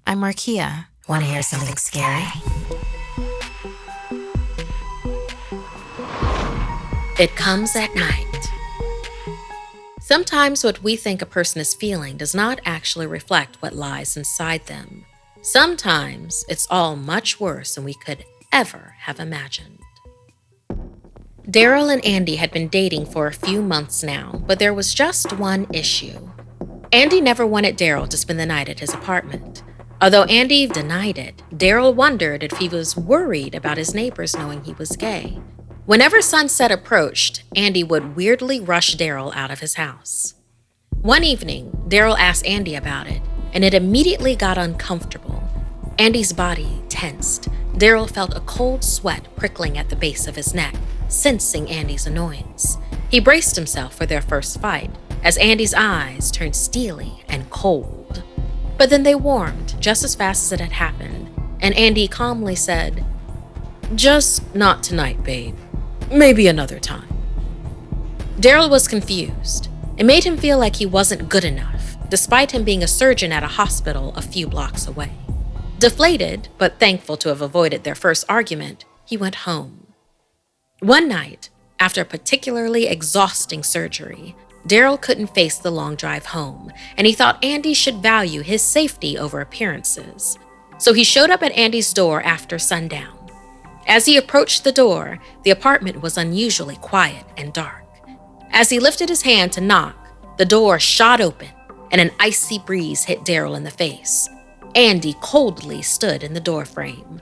I'm Markeia. Want to hear something scary? It comes at night. Sometimes what we think a person is feeling does not actually reflect what lies inside them. Sometimes it's all much worse than we could ever have imagined. Daryl and Andy had been dating for a few months now, but there was just one issue. Andy never wanted Daryl to spend the night at his apartment. Although Andy denied it, Daryl wondered if he was worried about his neighbors knowing he was gay. Whenever sunset approached, Andy would weirdly rush Daryl out of his house. One evening, Daryl asked Andy about it, and it immediately got uncomfortable. Andy's body tensed. Daryl felt a cold sweat prickling at the base of his neck, sensing Andy's annoyance. He braced himself for their first fight, as Andy's eyes turned steely and cold. But then they warmed just as fast as it had happened, and Andy calmly said, "Just not tonight, babe. Maybe another time." Daryl was confused. It made him feel like he wasn't good enough, despite him being a surgeon at a hospital a few blocks away. Deflated, but thankful to have avoided their first argument, he went home. One night, after a particularly exhausting surgery, Daryl couldn't face the long drive home, and he thought Andy should value his safety over appearances. So he showed up at Andy's door after sundown. As he approached the door, the apartment was unusually quiet and dark. As he lifted his hand to knock, the door shot open, and an icy breeze hit Daryl in the face. Andy coldly stood in the doorframe.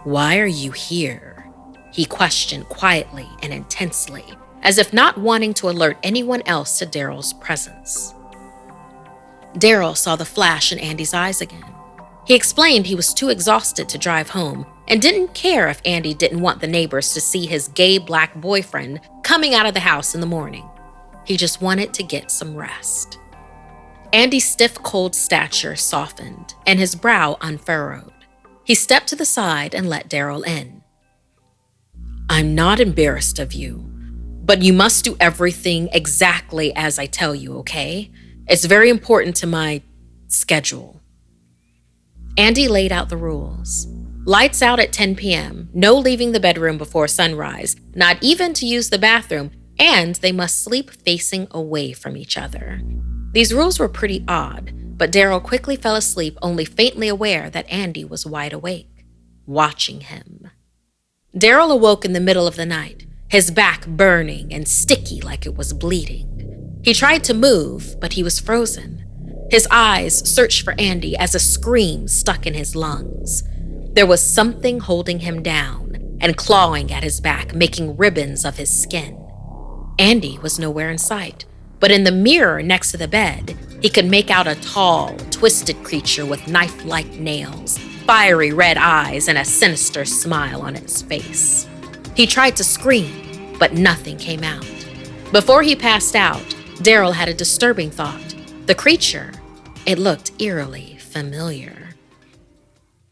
"Why are you here?" he questioned quietly and intensely, as if not wanting to alert anyone else to Daryl's presence. Daryl saw the flash in Andy's eyes again. He explained he was too exhausted to drive home and didn't care if Andy didn't want the neighbors to see his gay black boyfriend coming out of the house in the morning. He just wanted to get some rest. Andy's stiff, cold stature softened and his brow unfurrowed. He stepped to the side and let Daryl in. "I'm not embarrassed of you, but you must do everything exactly as I tell you, okay? It's very important to my schedule." Andy laid out the rules. Lights out at 10 p.m., no leaving the bedroom before sunrise, not even to use the bathroom, and they must sleep facing away from each other. These rules were pretty odd, but Daryl quickly fell asleep, only faintly aware that Andy was wide awake, watching him. Daryl awoke in the middle of the night, his back burning and sticky like it was bleeding. He tried to move, but he was frozen. His eyes searched for Andy as a scream stuck in his lungs. There was something holding him down and clawing at his back, making ribbons of his skin. Andy was nowhere in sight, but in the mirror next to the bed, he could make out a tall, twisted creature with knife-like nails, fiery red eyes, and a sinister smile on its face. He tried to scream, but nothing came out. Before he passed out, Daryl had a disturbing thought. The creature, it looked eerily familiar.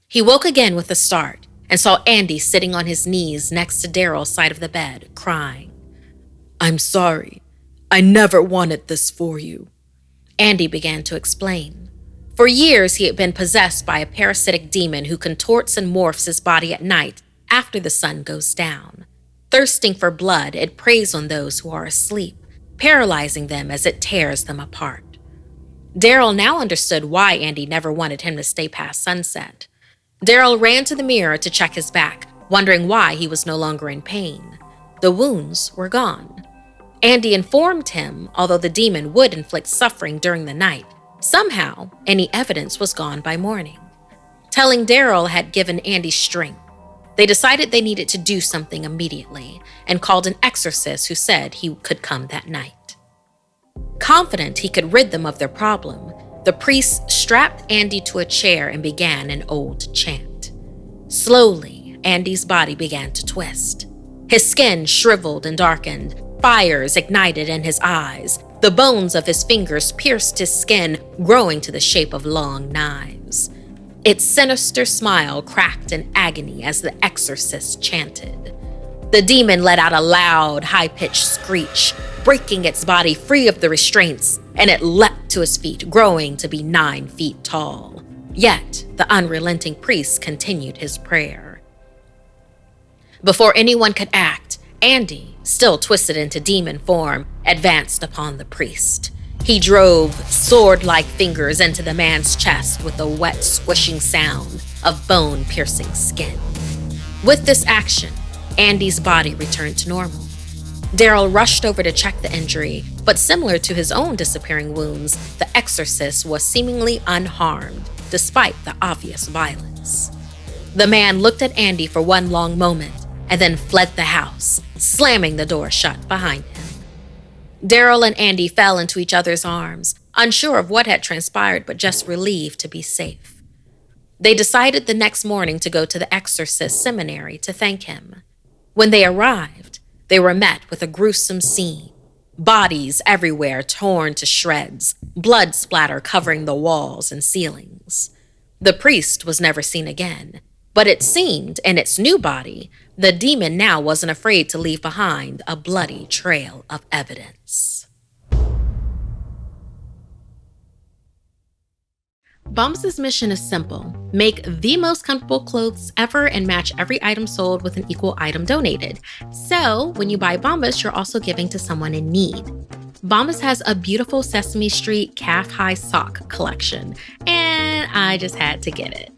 He woke again with a start and saw Andy sitting on his knees next to Daryl's side of the bed, crying. "I'm sorry. I never wanted this for you." Andy began to explain. For years, he had been possessed by a parasitic demon who contorts and morphs his body at night after the sun goes down. Thirsting for blood, it preys on those who are asleep, paralyzing them as it tears them apart. Daryl now understood why Andy never wanted him to stay past sunset. Daryl ran to the mirror to check his back, wondering why he was no longer in pain. The wounds were gone. Andy informed him, although the demon would inflict suffering during the night, somehow any evidence was gone by morning. Telling Daryl had given Andy strength. They decided they needed to do something immediately and called an exorcist who said he could come that night. Confident he could rid them of their problem, the priest strapped Andy to a chair and began an old chant. Slowly, Andy's body began to twist. His skin shriveled and darkened, fires ignited in his eyes. The bones of his fingers pierced his skin, growing to the shape of long knives. Its sinister smile cracked in agony as the exorcist chanted. The demon let out a loud, high-pitched screech, breaking its body free of the restraints, and it leapt to his feet, growing to be 9 feet tall. Yet the unrelenting priest continued his prayer. Before anyone could act, Andy, still twisted into demon form, advanced upon the priest. He drove sword-like fingers into the man's chest with a wet, squishing sound of bone-piercing skin. With this action, Andy's body returned to normal. Daryl rushed over to check the injury, but similar to his own disappearing wounds, the exorcist was seemingly unharmed, despite the obvious violence. The man looked at Andy for one long moment and then fled the house, slamming the door shut behind him. Daryl and Andy fell into each other's arms, unsure of what had transpired but just relieved to be safe. They decided the next morning to go to the exorcist seminary to thank him. When they arrived, they were met with a gruesome scene. Bodies everywhere torn to shreds, blood splatter covering the walls and ceilings. The priest was never seen again, but it seemed in its new body, the demon now wasn't afraid to leave behind a bloody trail of evidence. Bombs' mission is simple. Make the most comfortable clothes ever and match every item sold with an equal item donated. So, when you buy Bombas, you're also giving to someone in need. Bombas has a beautiful Sesame Street calf-high sock collection, and I just had to get it.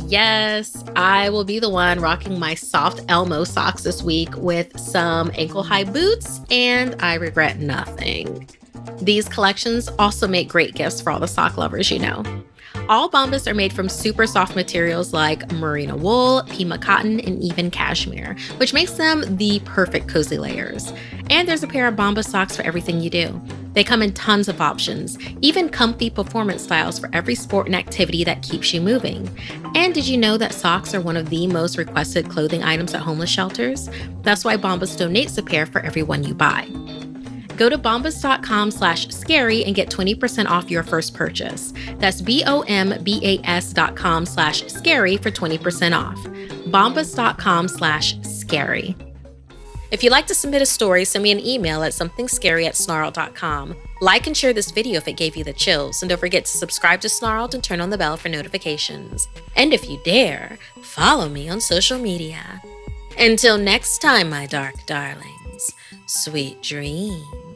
Yes, I will be the one rocking my soft Elmo socks this week with some ankle-high boots, and I regret nothing. These collections also make great gifts for all the sock lovers you know. All Bombas are made from super soft materials like merino wool, pima cotton, and even cashmere, which makes them the perfect cozy layers. And there's a pair of Bombas socks for everything you do. They come in tons of options, even comfy performance styles for every sport and activity that keeps you moving. And did you know that socks are one of the most requested clothing items at homeless shelters? That's why Bombas donates a pair for everyone you buy. Go to bombas.com/scary and get 20% off your first purchase. That's bombas.com/scary for 20% off. bombas.com/scary. If you'd like to submit a story, send me an email at somethingscary@snarled.com. Like and share this video if it gave you the chills, and don't forget to subscribe to Snarled and turn on the bell for notifications. And if you dare, follow me on social media. Until next time, my dark darlings, sweet dreams.